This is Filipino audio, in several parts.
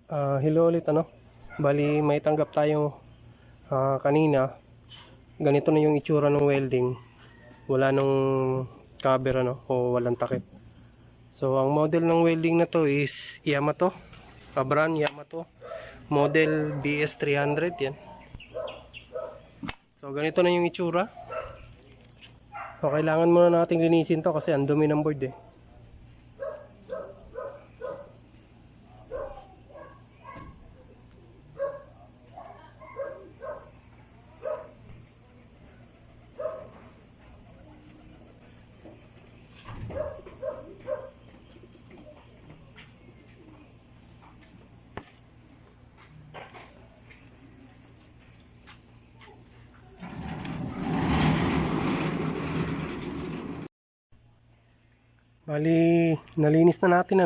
Hello ulit Bali may tanggap tayong kanina. Ganito na yung itsura ng welding. Wala nung cover o walang takip. So ang model ng welding na to is Yamato. Brand Yamato. Model BS300 yan. So ganito na yung itsura. So kailangan muna nating linisin to kasi ang dumi ng board eh. Bali, nalinis na natin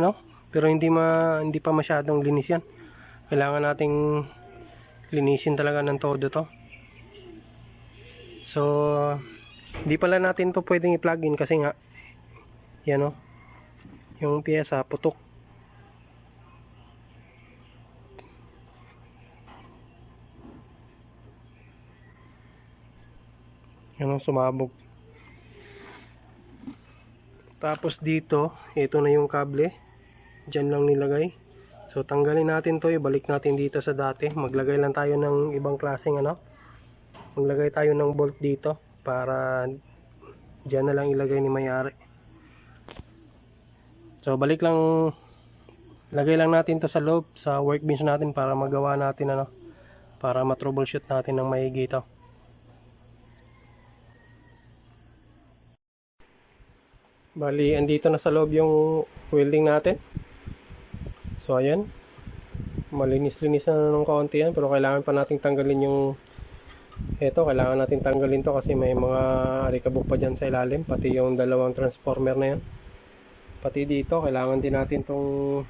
pero hindi pa masyadong linis yan. Kailangan nating linisin talaga ng todo to. So, hindi pala natin to pwedeng i-plug in kasi nga yan yung piyesa putok. Yan sumabog. Tapos dito, ito na yung kable. Diyan lang nilagay. So tanggalin natin to, ibalik natin dito sa dati. Maglagay lang tayo ng ibang klaseng Maglagay tayo ng bolt dito para diyan na lang ilagay ni may-ari. So balik lang, lagay lang natin to sa loob sa workbench natin para magawa natin para ma-troubleshoot natin ng maigi to. Bali, andito na sa loob yung welding natin. So ayan, malinis-linis na ng kaunti yan, pero kailangan pa natin tanggalin kailangan natin tanggalin to kasi may mga alikabok pa dyan sa ilalim, pati yung dalawang transformer na yan. Pati dito, kailangan din natin tong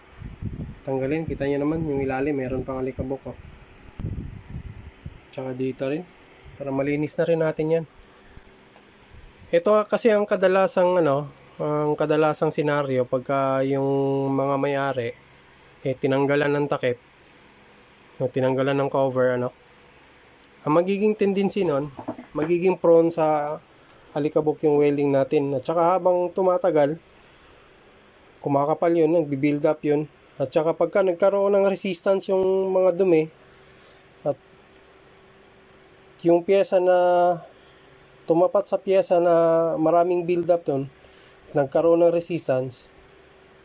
tanggalin. Kita nyo naman, yung ilalim meron pang alikabok tsaka dito rin, para malinis na rin natin yan. Ito kasi ang kadalasang senaryo pagka yung mga may-ari tinanggalan ng takip, tinanggalan ng cover, ang magiging tendency nun, magiging prone sa alikabok yung welding natin. At saka habang tumatagal, kumakapal yun, nagbi-build up yun. At saka pagka nagkaroon ng resistance yung mga dumi, at yung pyesa na tumapat sa pyesa na maraming build up dun, nagkaroon ng resistance,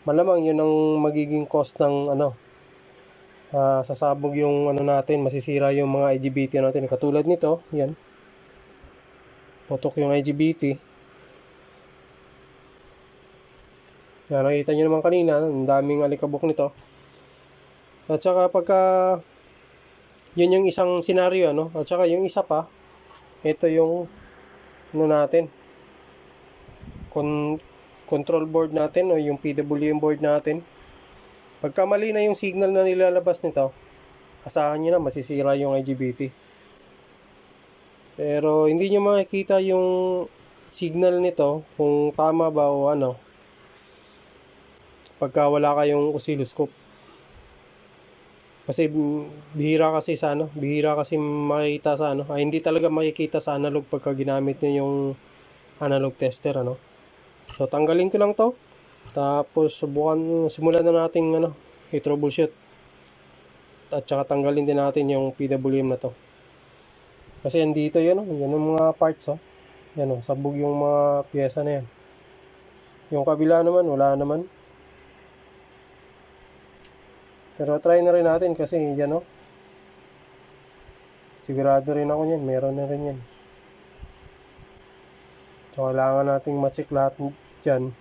malamang yun ang magiging cause ng sasabog yung natin, masisira yung mga IGBT natin. Katulad nito, yan, putok yung IGBT. Yan, nakita nyo naman kanina, ang daming alikabok nito. At saka pagka yun yung isang senaryo, at saka yung isa pa, ito yung natin, control board natin o yung PWM board natin. Pagka mali na yung signal na nilalabas nito, asahan nyo na masisira yung IGBT. Pero hindi nyo makikita yung signal nito kung tama ba o pagka wala kayong oscilloscope. Kasi bihira kasi makikita sa hindi talaga makikita sa analog pagka ginamit nyo yung analog tester So tanggalin ko lang to. Tapos simulan na natin i-troubleshoot. At saka tanggalin din natin yung PWM na to. Kasi andito yan yung mga parts Yan sabog yung mga pyesa na yan. Yung kabila naman wala naman. Pero try na rin natin kasi yan sigurado rin ako yan, meron na rin yan. So kailangan nating ma-check lahat dyan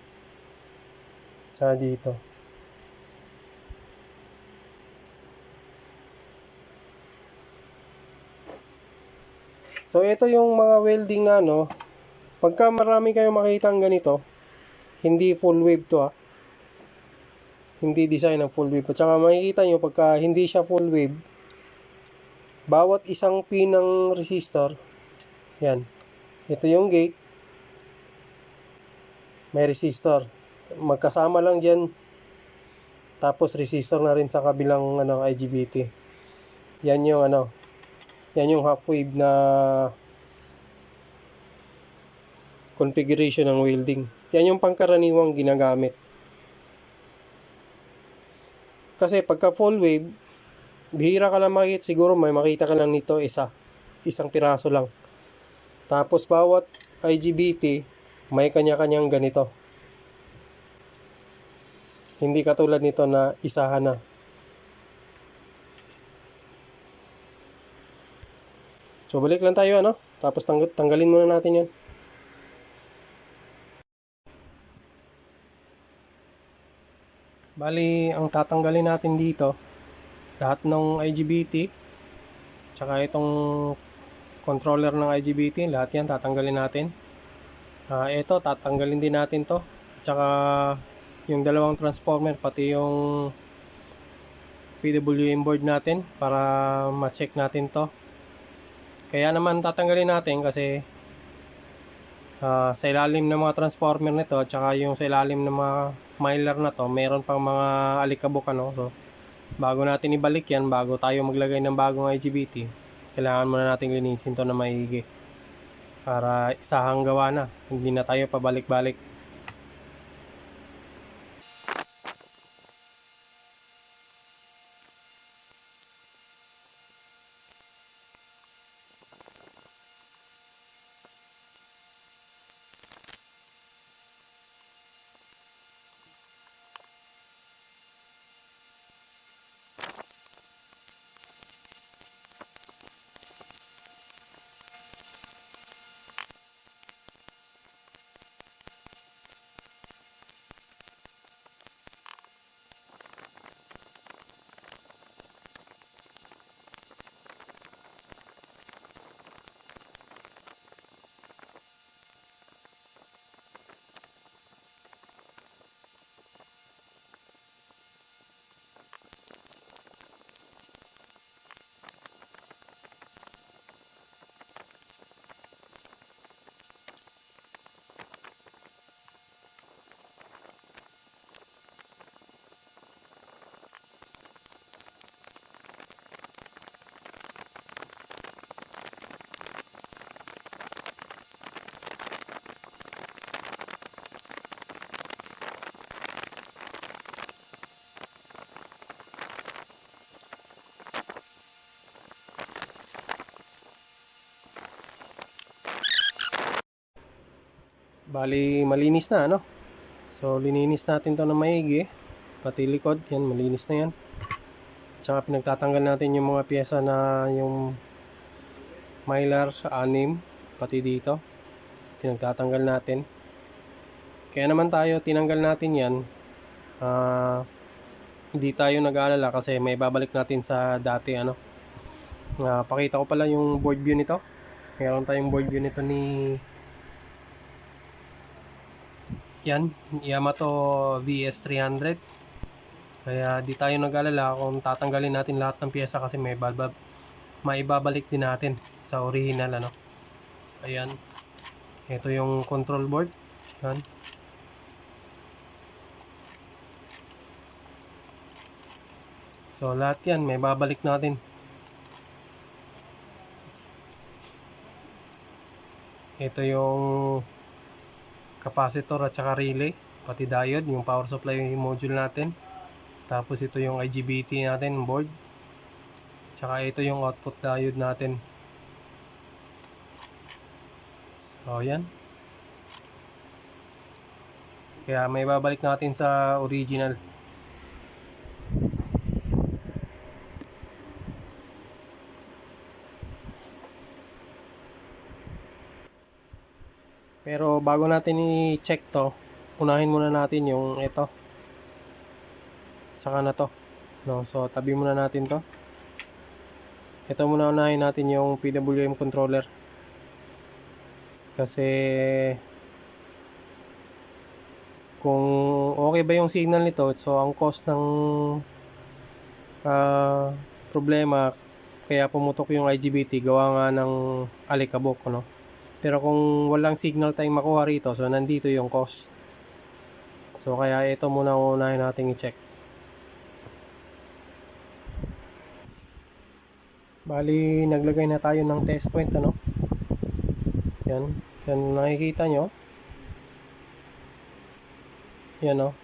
sa dito. So ito yung mga welding na pagka marami kayong makitang ganito, hindi full wave to hindi design ng full wave. At saka makikita nyo pagka hindi siya full wave, bawat isang pin ng resistor, yan, ito yung gate, may resistor, magkasama lang dyan Tapos resistor na rin sa kabilang IGBT. Yan yung yan yung half wave na configuration ng welding. Yan yung pangkaraniwang ginagamit. Kasi pagka full wave, bihira ka lang makita, siguro may makita ka lang nito isang piraso lang. Tapos bawat IGBT may kanya-kanyang ganito. Hindi katulad nito na isahan na. So balik lang tayo tapos tanggalin muna natin yan. Bali, ang tatanggalin natin dito, lahat ng IGBT, tsaka itong controller ng IGBT, lahat yan tatanggalin natin. Ito, tatanggalin din natin to. Tsaka yung dalawang transformer, pati yung PWM board natin para ma-check natin to. Kaya naman tatanggalin natin kasi sa ilalim ng mga transformer nito at saka yung sa ilalim ng mga mylar na to, meron pang mga alikabok So, bago natin ibalik yan, bago tayo maglagay ng bagong IGBT, kailangan muna natin linisin to na maigi para isahang gawa na, hindi na tayo pabalik-balik. Bali, malinis na So, lininis natin to na maigi. Pati likod, yan, malinis na yan. Tsaka pinagtatanggal natin yung mga pyesa na yung mylar sa 6, pati dito. Pinagtatanggal natin. Kaya naman tayo, tinanggal natin yan. Hindi tayo nag-aalala kasi may babalik natin sa dati pakita ko pala yung board view nito. Meron tayong board view nito ni yan, Yamato VS300. Kaya di tayo nag-alala kung tatanggalin natin lahat ng pyesa kasi may maibabalik din natin sa original Ayan. Ito yung control board. Yan. So lahat yan may babalik natin. Ito yung capacitor at saka relay, pati diode, yung power supply module natin. Tapos ito yung IGBT natin, board. Tsaka ito yung output diode natin. So yan. Kaya may babalik natin sa original. Pero bago natin i-check to, unahin muna natin yung ito. Saka na to. So tabi muna natin to. Ito muna unahin natin yung PWM controller. Kasi kung okay ba yung signal nito, so ang cause ng problema kaya pumutok yung IGBT gawa nga ng alikabok Pero kung walang signal tayong makuha rito, so nandito yung cause. So kaya ito muna unahin natin i-check. Bali, naglagay na tayo ng test point, ano? Yan. Yan, nakikita nyo. Yan, oh.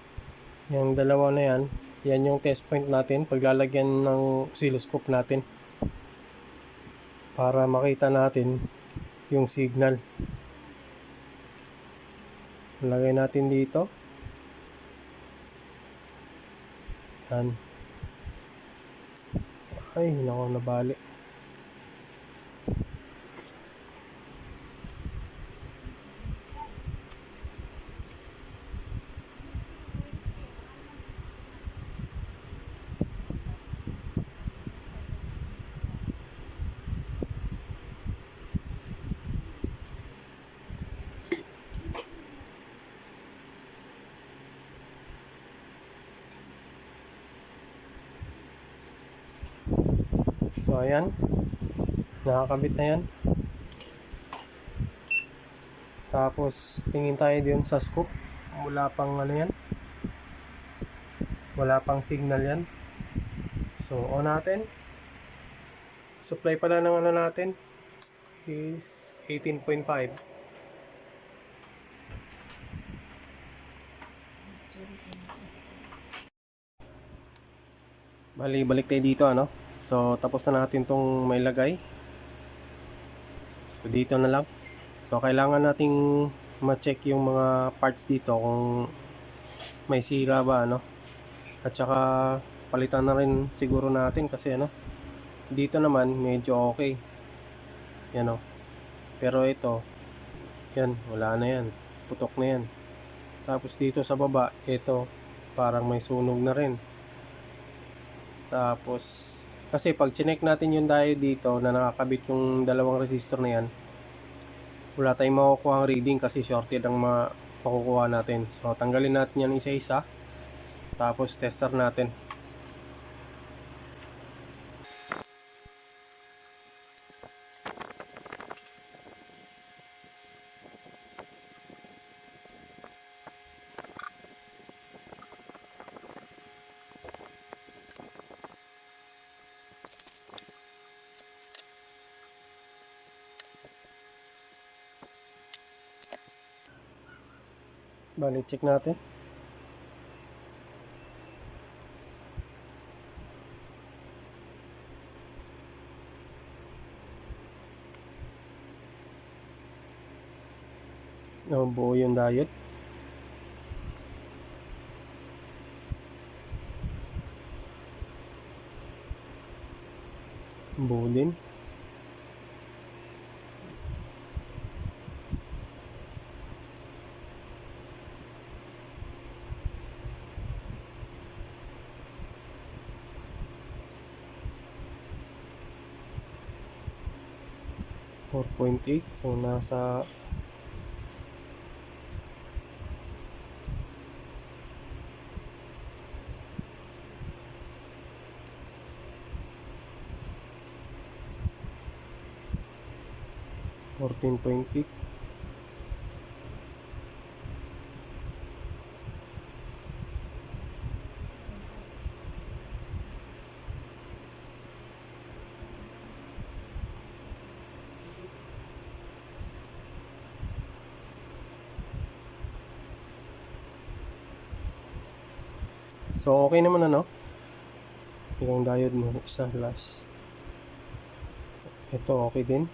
Yung dalawa na yan. Yan yung test point natin. Paglalagyan ng oscilloscope natin. Para makita natin yung signal. Lagay natin dito. Yan. Ay, nako, nabali. So ayan, nakakabit na yan. Tapos tingin tayo dun sa scoop. Wala pang ano yan, wala pang signal yan. So on natin. Supply pala ng ano natin is 18.5. Bali, balik tayo dito, ano. So tapos na natin tong may lagay. So dito na lang. So kailangan nating ma-check yung mga parts dito kung may sira ba, ano. At saka palitan na rin siguro natin kasi ano, dito naman medyo okay. Yan, oh. Pero ito, yan, wala na yan. Putok na yan. Tapos dito sa baba, ito parang may sunog na rin. Tapos kasi pag chinek natin yung diode dito na nakakabit yung dalawang resistor na yan, wala tayong makukuha ang reading kasi shorted ang makukuha natin. So tanggalin natin yan isa-isa. Tapos tester natin. Balik check natin. Buo yung diode. Buo din. .8, so nasa 14.8. So okay naman, ano. Yung diode mo isa last. Ito okay din.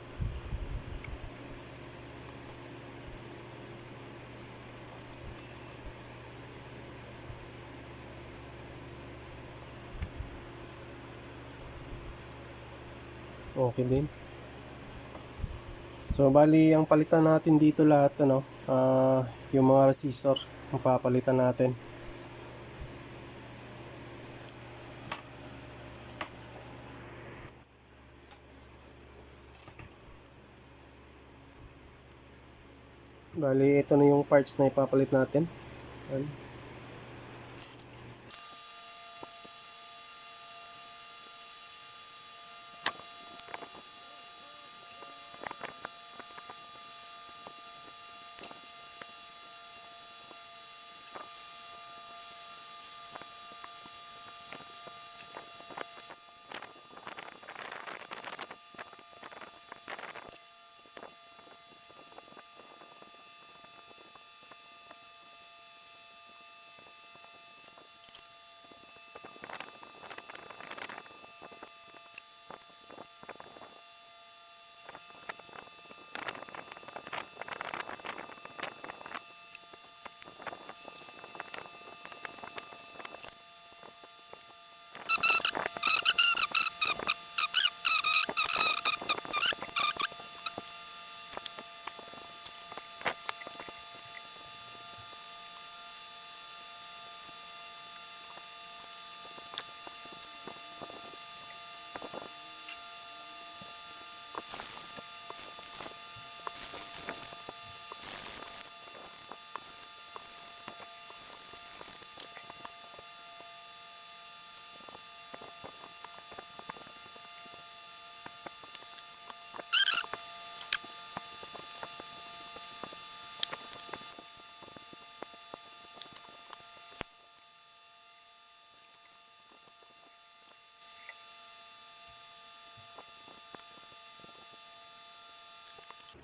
Okay din. So bali ang palitan natin dito lahat, ano, yung mga resistor ang papalitan natin. Bali ito na yung parts na ipapalit natin. Ayan.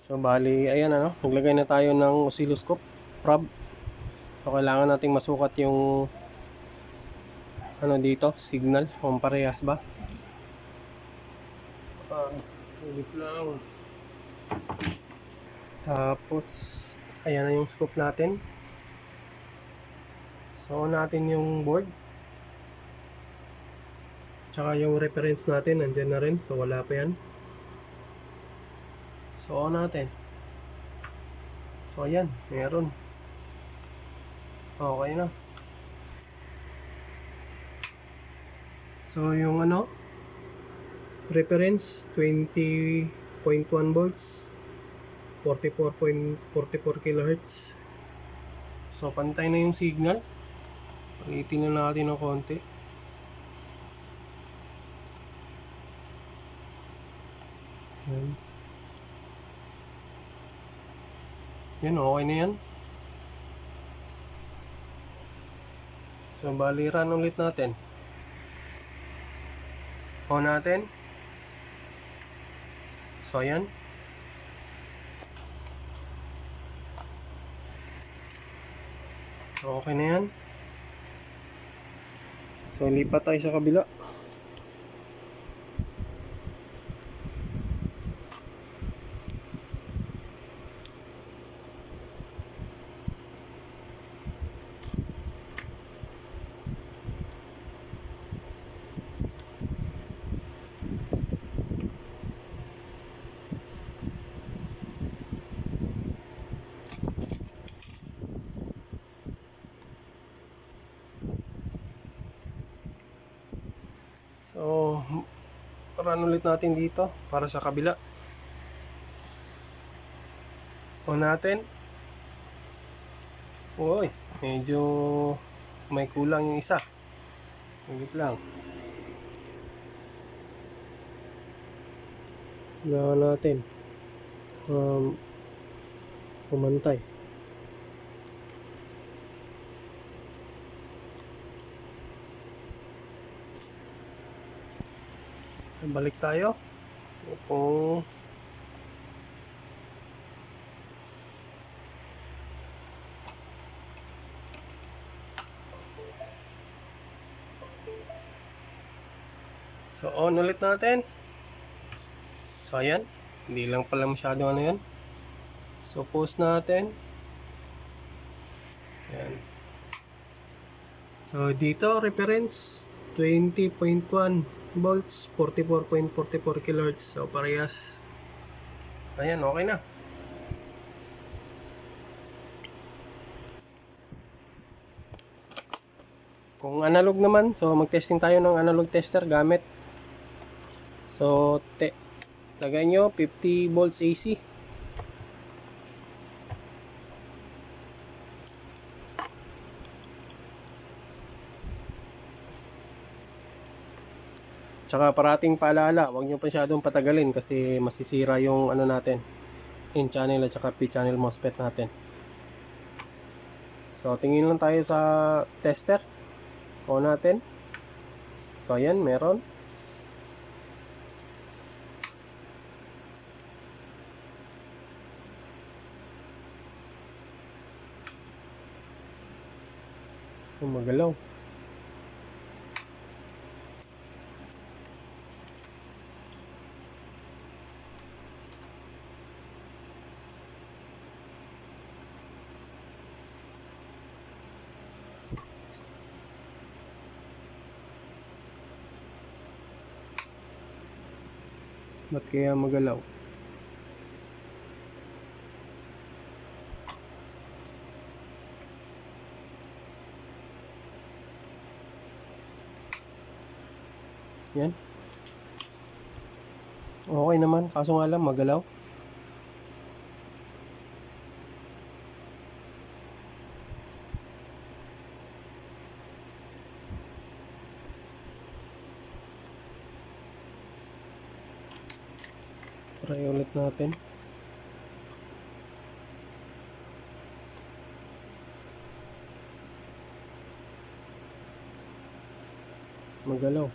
So bali, ayan ano, naglagay na tayo ng oscilloscope probe. So kailangan nating masukat yung ano dito, signal, kung parehas ba. Ulit lang. Tapos, ayan na yung scope natin. So on natin yung board. Tsaka yung reference natin, nandyan na rin. So wala pa yan. So on natin. So ayan, meron. Okay na. So yung ano, reference 20.1 volts, 44.44 kHz. So pantay na yung signal. Palitin na natin ng konti. Yan. Yan, okay na yan. So bali run ulit natin. On natin. So ayan. So okay na yan. So lipat tayo sa kabila. So, run ulit natin dito para sa kabila. On natin. Uy, medyo may kulang yung isa. Ulit lang. Kailangan natin pumantay. Balik tayo. Kung so on ulit natin. So ayan, hindi lang pala masyado ano yan. So pause natin. Ayan. So dito reference 20.1 volts, 44.44 kHz. So parehas. Ayan, okay na. Kung analog naman, so mag-testing tayo ng analog tester gamit. So lagay nyo 50 volts AC. Tsaka parating paalala, huwag nyo masyadong patagalin kasi masisira yung ano natin, in channel at saka P channel MOSFET natin. So tingin lang tayo sa tester. On natin. So ayan, meron. Magalaw. Ba't kaya magalaw? Yan. Okay naman, kaso nga lang magalaw. Try ulit natin. Magalaw.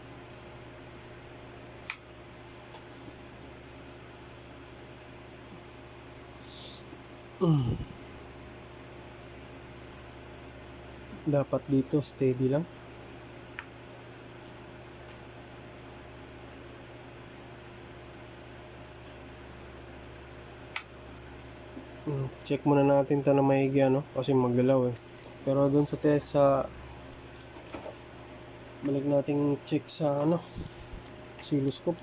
Dapat dito steady lang. Check muna natin to na maigi ano kasi maggalaw eh. Pero dun sa test sa balik nating check sa ano oscilloscope.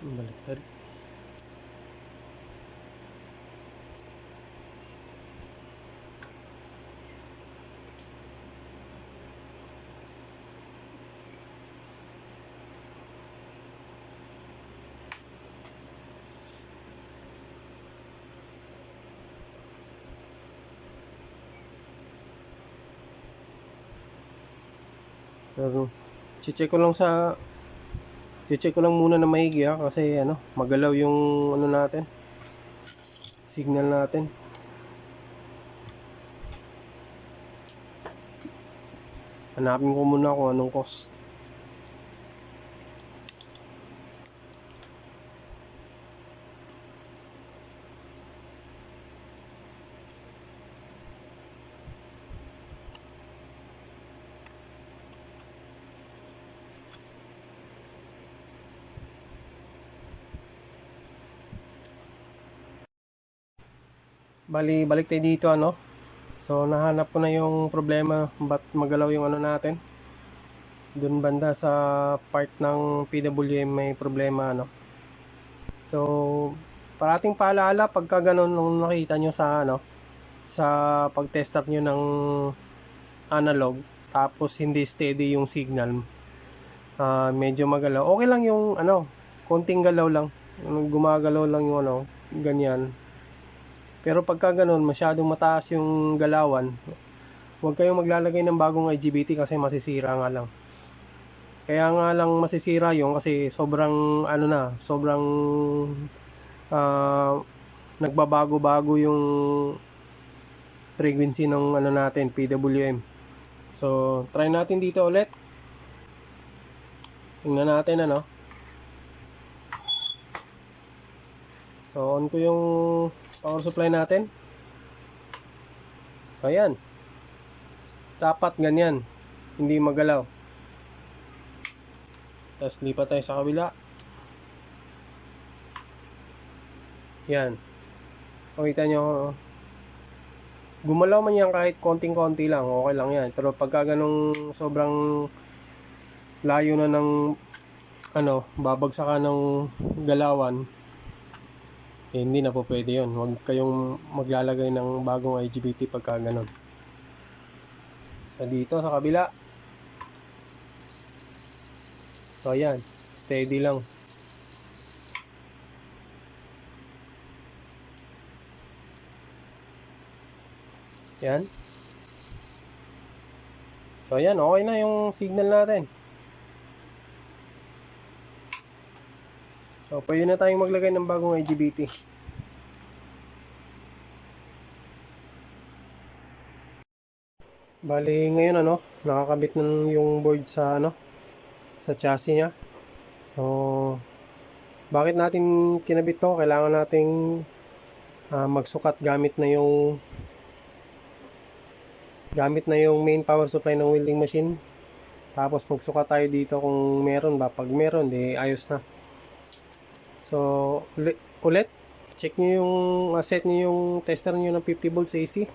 Baliktad. So, check ko lang muna na maigi ha kasi ano, magalaw yung ano natin. Signal natin. Hanapin ko muna kung anong cost. Balik tayo dito ano. So nahanap ko na yung problema ba't magalaw yung ano natin. Doon banda sa part ng PWM may problema ano. So parating paalala pagka ganun nung nakita nyo sa ano sa pag-test up nyo ng analog tapos hindi steady yung signal. Medyo magalaw. Okay lang yung ano, konting galaw lang. Gumagalaw lang yung ano, ganyan. Pero pagka ganun, masyadong mataas yung galawan, huwag kayong maglalagay ng bagong IGBT kasi masisira nga lang. Kaya nga lang masisira yung kasi sobrang ano na, sobrang nagbabago-bago yung frequency ng ano natin, PWM. So, try natin dito ulit. Tingnan natin ano. So, on ko yung power supply natin. So, ayan. Dapat ganyan. Hindi magalaw. Tapos, lipat tayo sa kabila. Yan. Pakita nyo. Gumalaw man yan kahit konting-konti lang. Okay lang yan. Pero pagka ganong sobrang layo na ng ano, babagsakan ng galawan, hindi na po pwede yun. Huwag kayong maglalagay ng bagong IGBT pagka ganon. So dito sa kabila. So ayan, steady lang. Yan. So ayan, okay na yung signal natin. So pwede na tayong maglagay ng bagong IGBT. Bali ngayon ano, nakakabit na yung board sa ano, sa chassis niya. So bakit natin kinabit to? Kailangan nating magsukat gamit na yung main power supply ng welding machine. Tapos magsukat tayo dito kung meron ba. Pag meron, di ayos na. So ulit check nyo yung set nyo yung tester nyo ng 50 volts AC.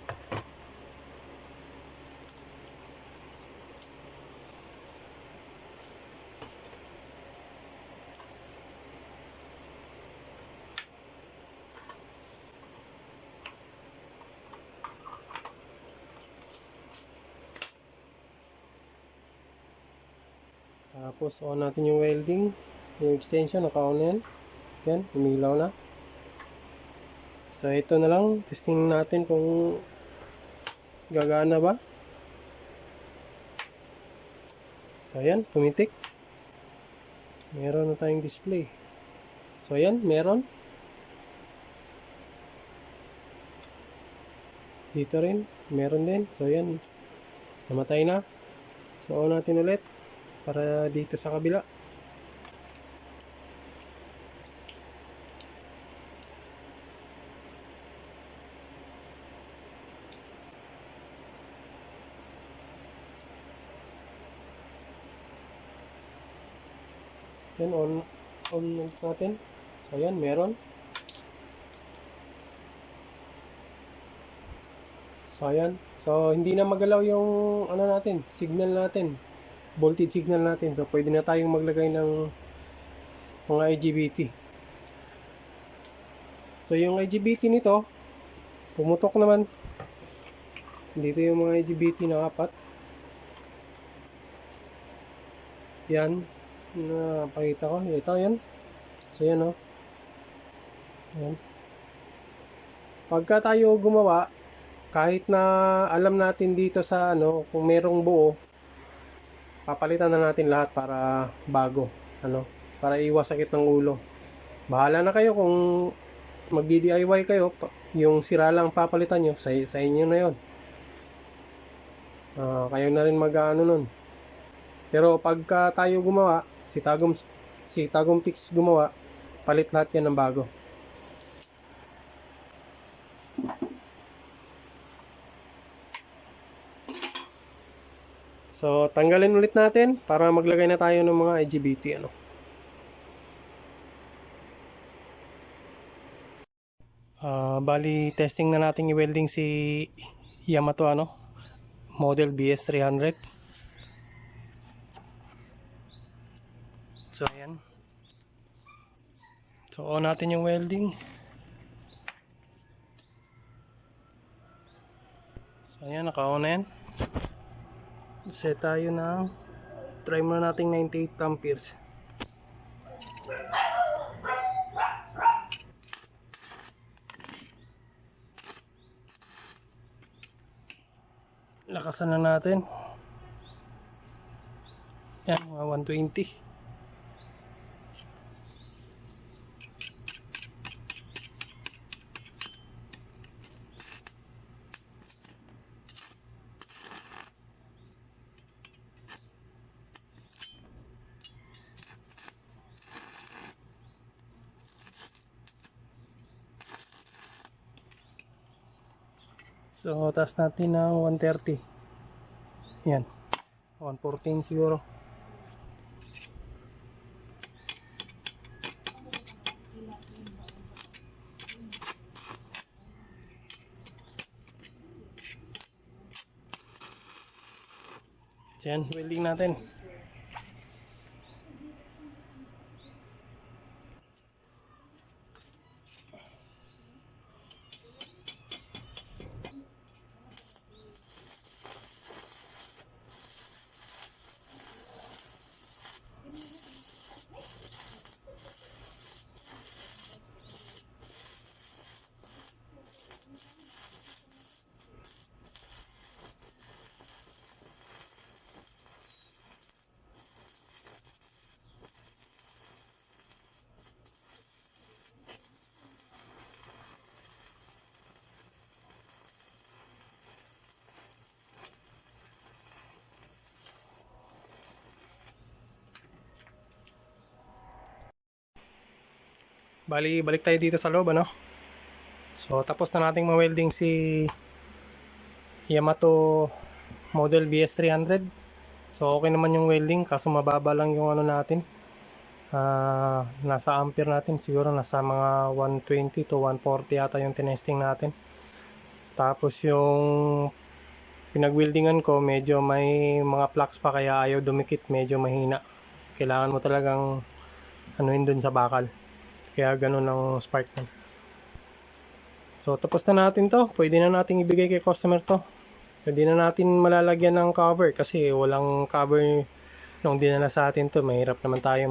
Tapos on natin yung welding, yung extension, naka-on na yan. Yan, umilaw na. So ito na lang, testing natin kung gagana ba. So ayan, pumitik. Meron na tayong display. So ayan, meron. Dito rin, meron din. So ayan, namatay na. So on natin ulit para dito sa kabila. Yan, on natin. So ayan, meron. So ayan. So hindi na magalaw yung ano natin, signal natin. Voltage signal natin. So pwede na tayong maglagay ng mga IGBT. So yung IGBT nito, pumutok naman. Dito yung mga IGBT na apat. Yan. Pakita ko. Ito yan. So yan o. Yan. Pagka tayo gumawa, kahit na alam natin dito sa ano, kung merong buo, papalitan na natin lahat para bago, ano, para iwas sakit ng ulo. Bahala na kayo kung magdi-DIY kayo, yung sira lang papalitan nyo, sa inyo na yon. Kayo na rin mag-ano nun. Pero pagka tayo gumawa, si Tagum Fix gumawa, palit lahat yan ng bago. So, tanggalin ulit natin para maglagay na tayo ng mga IGBT, ano. Bali, testing na natin i-welding si Yamato, ano, model BS300. So, ayan. So, on natin yung welding. So, ayan, naka-on na yan. Set tayo ng, try muna nating 98 amperes. Lakasan na natin. Yan, mga 120. So, taas natin ng 130. Yan. 114 siguro. Yan, welding natin. Bali, balik tayo dito sa loob, ano? So, tapos na nating ma-welding si Yamato model BS300. So, okay naman yung welding, kaso mababa lang yung ano natin. Nasa ampere natin, siguro nasa mga 120 to 140 yata yung tinesting natin. Tapos yung pinag-weldingan ko, medyo may mga flux pa kaya ayaw dumikit, medyo mahina. Kailangan mo talagang anuhin dun sa bakal. Kaya ganun ang spark nun. So, tapos na natin to. Pwede na natin ibigay kay customer to. Hindi na natin malalagyan ng cover kasi walang cover nung dinala sa atin to, mahirap naman tayo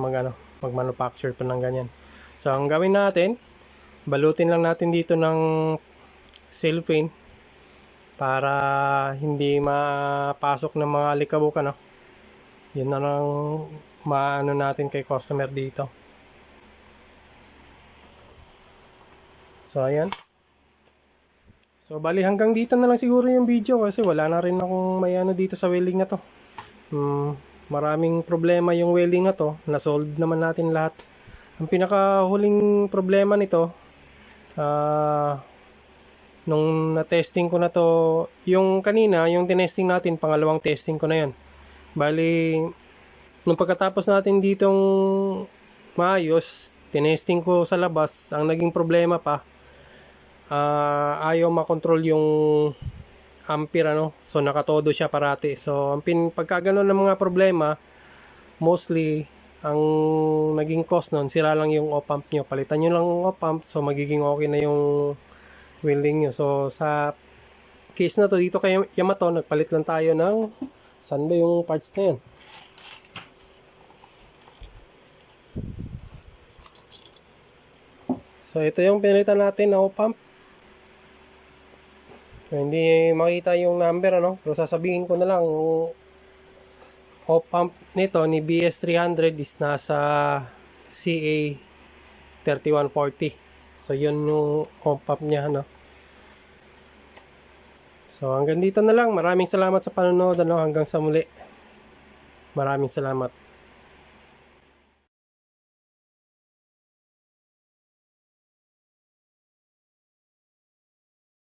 mag-manufacture pa ng ganyan. So ang gawin natin, balutin lang natin dito ng cellophane para hindi mapasok ng mga alikabok, yun na lang maano natin kay customer dito. So ayan. So bali hanggang dito na lang siguro yung video kasi wala na rin akong may dito sa welding na to. Maraming problema yung welding na to. Na-solve naman natin lahat. Ang pinakahuling problema nito, nung na-testing ko na to, yung kanina, yung tinesting natin, pangalawang testing ko na yun. Bali, nung pagkatapos natin ditong maayos, tinesting ko sa labas, ang naging problema pa, ayaw makontrol yung ampere, so nakatodo siya parati. So pagka ganun ng mga problema, mostly ang naging cost nun, sira lang yung op-amp nyo, palitan nyo lang yung op-amp, so magiging okay na yung welding nyo. So sa case na to, dito kay Yamato, nagpalit lang tayo ng, saan ba yung parts na yan? So ito yung pinalitan natin na op-amp. Hindi makita yung number, pero sasabihin ko na lang, op-amp nito ni BS300 is nasa CA 3140. So yun yung op-amp niya, So hanggang dito na lang. Maraming salamat sa panonood, hanggang sa muli. Maraming salamat.